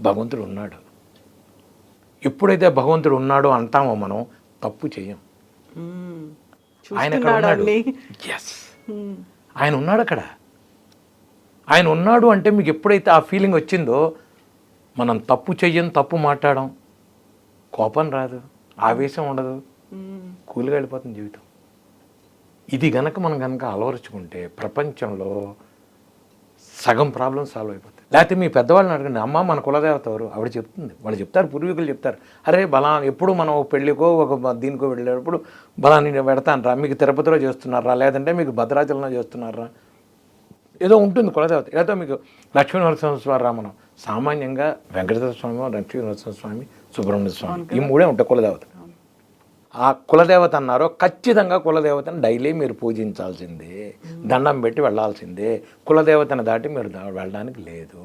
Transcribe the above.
భగవంతుడు ఉన్నాడు. ఎప్పుడైతే భగవంతుడు ఉన్నాడో అంటామో మనం తప్పు చేయం. ఆయన అక్కడ ఉన్నాడు. ఎస్, ఆయన ఉన్నాడు అక్కడ. ఆయన ఉన్నాడు అంటే మీకు ఎప్పుడైతే ఆ ఫీలింగ్ వచ్చిందో మనం తప్పు చెయ్యం, తప్పు మాట్లాడడం, కోపం రాదు, ఆవేశం ఉండదు, కూల్గా వెళ్ళిపోతుంది జీవితం. ఇది మనం కనుక అలవరుచుకుంటే ప్రపంచంలో సగం ప్రాబ్లం సాల్వ్ అయిపోతాయి. లేకపోతే మీ పెద్దవాళ్ళని అడగండి, అమ్మ మన కులదేవత ఎవరు, ఆవిడ చెప్తుంది. వాళ్ళు చెప్తారు, పూర్వీకులు చెప్తారు, అరే బలా ఎప్పుడు మనం పెళ్ళికో ఒక దీనికో వెళ్ళేటప్పుడు బలాన్ని పెడతాను రా, మీకు తిరుపతిలో చేస్తున్నారా, లేదంటే మీకు భద్రాచలంలో చేస్తున్నారా, ఏదో ఉంటుంది కులదేవత. లేకపోతే మీకు లక్ష్మీ నరసింహస్వామి రామనం, సామాన్యంగా వెంకటేశ్వర స్వామి, లక్ష్మీ నరసింహస్వామి, సుబ్రహ్మణ్య స్వామి, ఈ మూడే ఉంటాయి కులదేవత. ఆ కులదేవత అన్నారో ఖచ్చితంగా కులదేవతను డైలీ మీరు పూజించాల్సిందే, దండం పెట్టి వెళ్ళాల్సిందే. కులదేవతను దాటి మీరు వెళ్ళడానికి లేదు.